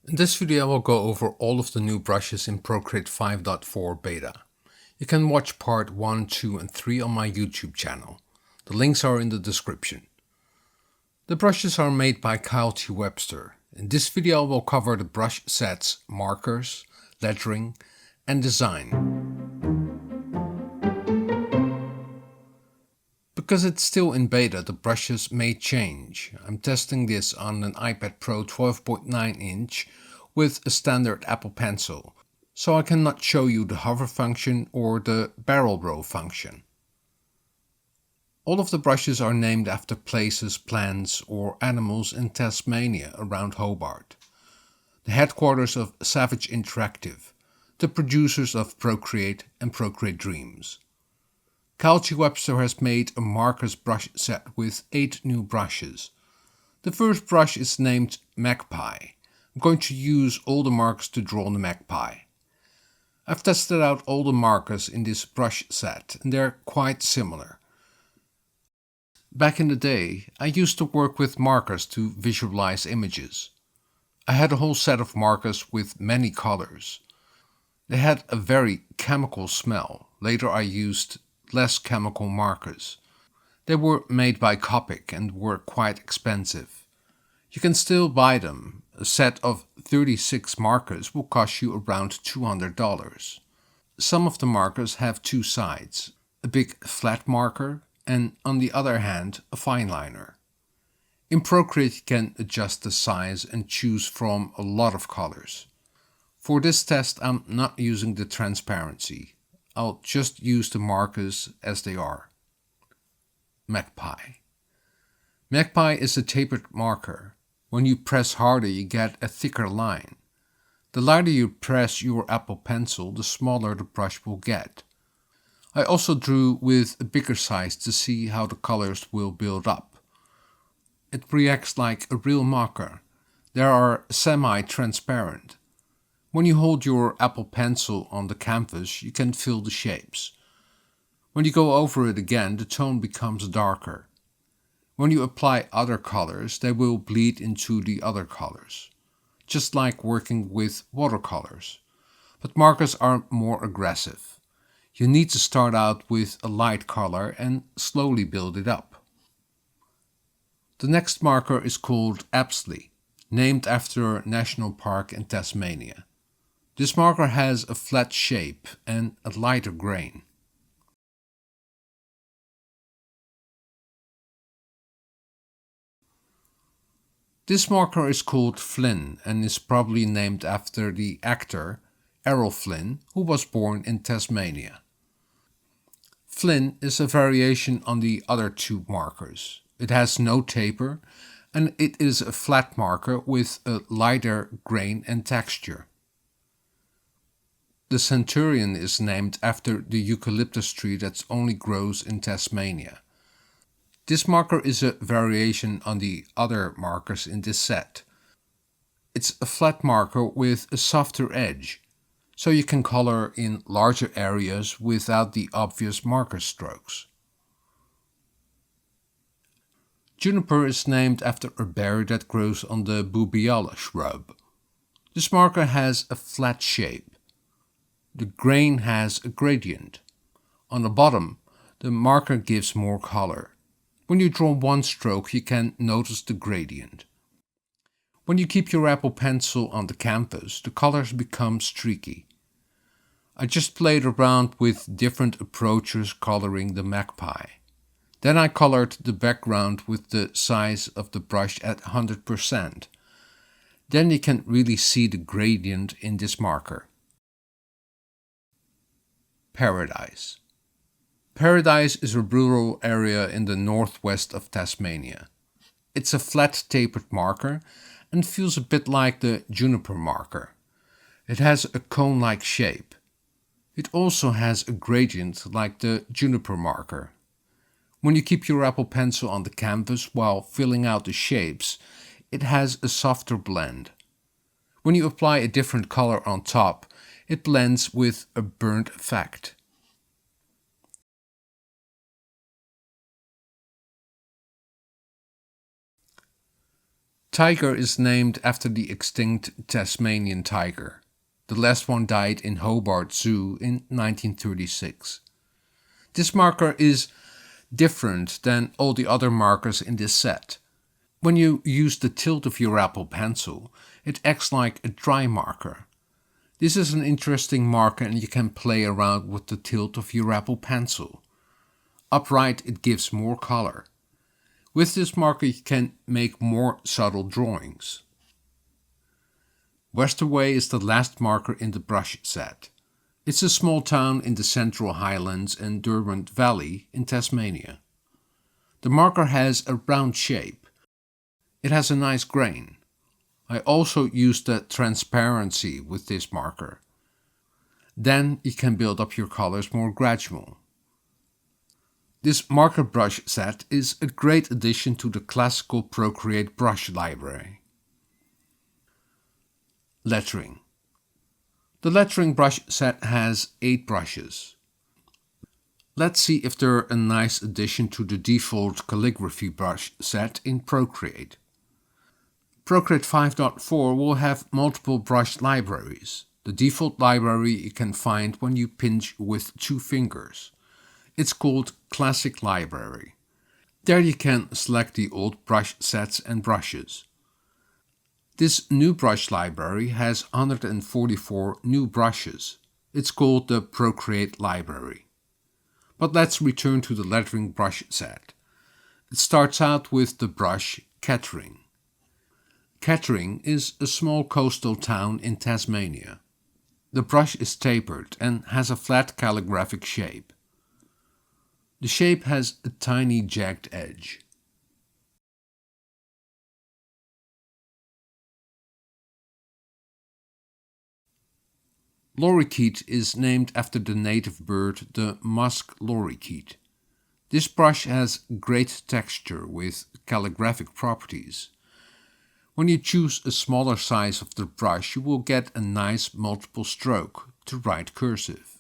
In this video I will go over all of the new brushes in Procreate 5.4 beta. You can watch part 1, 2 and 3 on my YouTube channel. The links are in the description. The brushes are made by Kyle T. Webster. In this video I will cover the brush sets, markers, lettering and design. Because it's still in beta, the brushes may change. I'm testing this on an iPad Pro 12.9 inch with a standard Apple Pencil, so I cannot show you the hover function or the barrel roll function. All of the brushes are named after places, plants or animals in Tasmania around Hobart, the headquarters of Savage Interactive, the producers of Procreate and Procreate Dreams. Kyle T. Webster has made a markers brush set with 8 new brushes. The first brush is named Magpie. I'm going to use all the markers to draw the magpie. I've tested out all the markers in this brush set and they're quite similar. Back in the day, I used to work with markers to visualize images. I had a whole set of markers with many colors. They had a very chemical smell. Later I used less chemical markers. They were made by Copic and were quite expensive. You can still buy them. A set of 36 markers will cost you around $200. Some of the markers have two sides, a big flat marker and on the other hand a fine liner. In Procreate you can adjust the size and choose from a lot of colors. For this test I'm not using the transparency. I'll just use the markers as they are. Magpie. Magpie is a tapered marker. When you press harder you get a thicker line. The lighter you press your Apple Pencil, the smaller the brush will get. I also drew with a bigger size to see how the colors will build up. It reacts like a real marker. They are semi-transparent. When you hold your Apple Pencil on the canvas, you can feel the shapes. When you go over it again, the tone becomes darker. When you apply other colors, they will bleed into the other colors, just like working with watercolors. But markers are more aggressive. You need to start out with a light color and slowly build it up. The next marker is called Apsley, named after a national park in Tasmania. This marker has a flat shape and a lighter grain. This marker is called Flynn and is probably named after the actor Errol Flynn, who was born in Tasmania. Flynn is a variation on the other two markers. It has no taper and it is a flat marker with a lighter grain and texture. The Centurion is named after the eucalyptus tree that only grows in Tasmania. This marker is a variation on the other markers in this set. It's a flat marker with a softer edge, so you can color in larger areas without the obvious marker strokes. Juniper is named after a berry that grows on the boobiala shrub. This marker has a flat shape. The grain has a gradient. On the bottom, the marker gives more color. When you draw one stroke, you can notice the gradient. When you keep your Apple Pencil on the canvas, the colors become streaky. I just played around with different approaches coloring the magpie. Then I colored the background with the size of the brush at 100%. Then you can really see the gradient in this marker. Paradise. Paradise is a rural area in the northwest of Tasmania. It's a flat tapered marker and feels a bit like the juniper marker. It has a cone-like shape. It also has a gradient like the juniper marker. When you keep your Apple Pencil on the canvas while filling out the shapes, it has a softer blend. When you apply a different color on top, it blends with a burnt effect. Tiger is named after the extinct Tasmanian tiger. The last one died in Hobart Zoo in 1936. This marker is different than all the other markers in this set. When you use the tilt of your Apple Pencil, it acts like a dry marker. This is an interesting marker and you can play around with the tilt of your Apple Pencil. Upright, it gives more color. With this marker you can make more subtle drawings. Westerway is the last marker in the brush set. It's a small town in the Central Highlands and Derwent Valley in Tasmania. The marker has a round shape. It has a nice grain. I also use the transparency with this marker. Then you can build up your colors more gradual. This marker brush set is a great addition to the classical Procreate brush library. Lettering. The lettering brush set has 8 brushes. Let's see if they're a nice addition to the default calligraphy brush set in Procreate. Procreate 5.4 will have multiple brush libraries. The default library you can find when you pinch with 2 fingers. It's called Classic Library. There you can select the old brush sets and brushes. This new brush library has 144 new brushes. It's called the Procreate library. But let's return to the lettering brush set. It starts out with the brush Kettering. Kettering is a small coastal town in Tasmania. The brush is tapered and has a flat calligraphic shape. The shape has a tiny jagged edge. Lorikeet is named after the native bird, the musk lorikeet. This brush has great texture with calligraphic properties. When you choose a smaller size of the brush, you will get a nice multiple stroke to write cursive.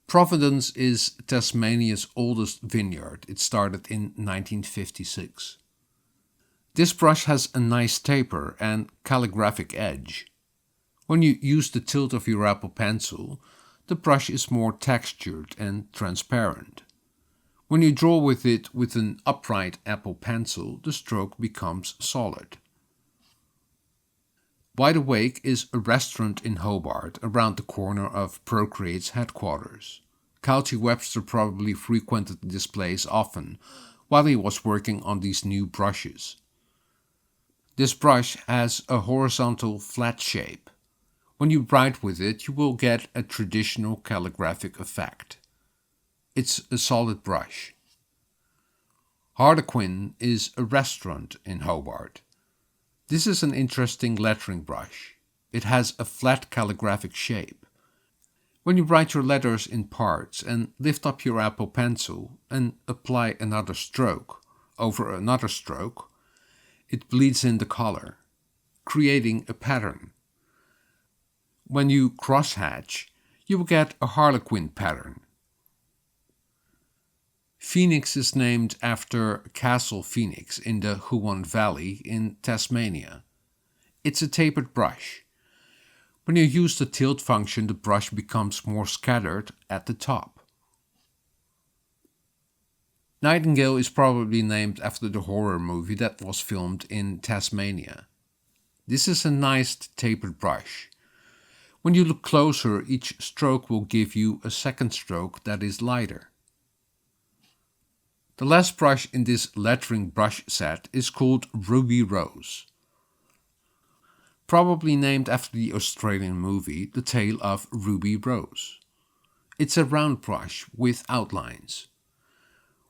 Providence is Tasmania's oldest vineyard. It started in 1956. This brush has a nice taper and calligraphic edge. When you use the tilt of your Apple Pencil, the brush is more textured and transparent. When you draw with it with an upright Apple Pencil, the stroke becomes solid. Wide Awake is a restaurant in Hobart, around the corner of Procreate's headquarters. Kyle Webster probably frequented this place often while he was working on these new brushes. This brush has a horizontal flat shape. When you write with it, you will get a traditional calligraphic effect. It's a solid brush. Harlequin is a restaurant in Hobart. This is an interesting lettering brush. It has a flat calligraphic shape. When you write your letters in parts and lift up your Apple Pencil and apply another stroke over another stroke, it bleeds in the color, creating a pattern. When you crosshatch, you will get a harlequin pattern. Phoenix is named after Castle Phoenix in the Huon Valley in Tasmania. It's a tapered brush. When you use the tilt function, the brush becomes more scattered at the top. Nightingale is probably named after the horror movie that was filmed in Tasmania. This is a nice tapered brush. When you look closer, each stroke will give you a second stroke that is lighter. The last brush in this lettering brush set is called Ruby Rose. Probably named after the Australian movie The Tale of Ruby Rose. It's a round brush with outlines.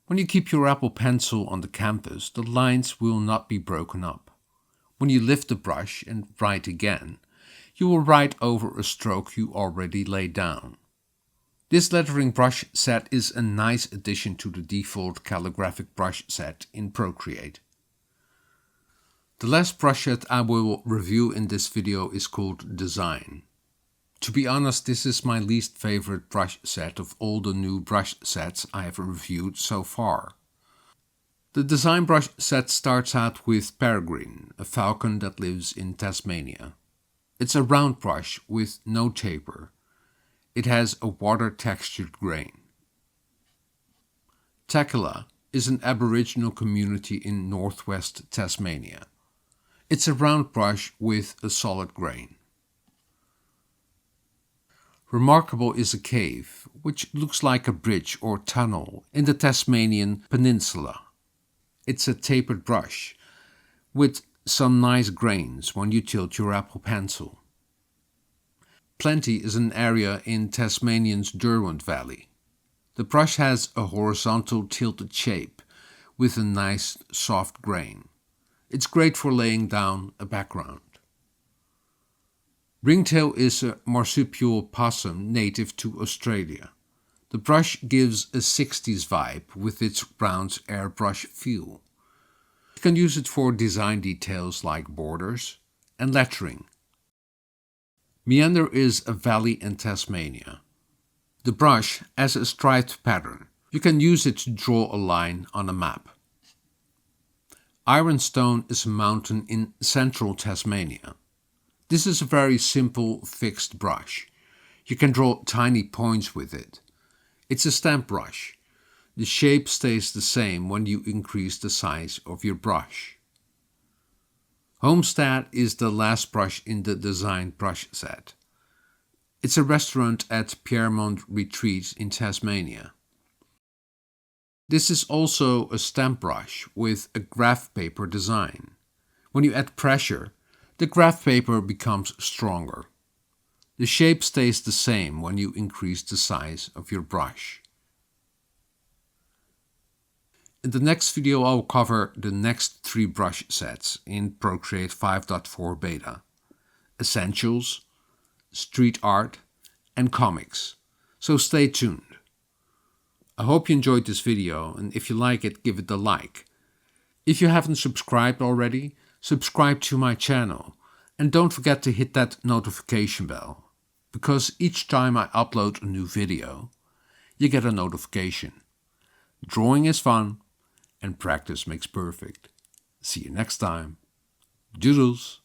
When you keep your Apple Pencil on the canvas, the lines will not be broken up. When you lift the brush and write again, you will write over a stroke you already laid down. This lettering brush set is a nice addition to the default calligraphic brush set in Procreate. The last brush set I will review in this video is called Design. To be honest, this is my least favorite brush set of all the new brush sets I have reviewed so far. The design brush set starts out with Peregrine, a falcon that lives in Tasmania. It's a round brush with no taper. It has a water-textured grain. Takela is an Aboriginal community in northwest Tasmania. It's a round brush with a solid grain. Remarkable is a cave, which looks like a bridge or tunnel in the Tasmanian peninsula. It's a tapered brush with some nice grains when you tilt your Apple Pencil. Plenty is an area in Tasmanian's Derwent Valley. The brush has a horizontal tilted shape with a nice soft grain. It's great for laying down a background. Ringtail is a marsupial possum native to Australia. The brush gives a 60s vibe with its round airbrush feel. You can use it for design details like borders and lettering. Meander is a valley in Tasmania. The brush has a striped pattern. You can use it to draw a line on a map. Ironstone is a mountain in central Tasmania. This is a very simple fixed brush. You can draw tiny points with it. It's a stamp brush. The shape stays the same when you increase the size of your brush. Homestead is the last brush in the design brush set. It's a restaurant at Piermont Retreat in Tasmania. This is also a stamp brush with a graph paper design. When you add pressure, the graph paper becomes stronger. The shape stays the same when you increase the size of your brush. In the next video I will cover the next 3 brush sets in Procreate 5.4 beta: Essentials, Street Art and Comics, so stay tuned. I hope you enjoyed this video, and if you like it, give it a like. If you haven't subscribed already, subscribe to my channel and don't forget to hit that notification bell, because each time I upload a new video, you get a notification. Drawing is fun and practice makes perfect. See you next time. Doodles!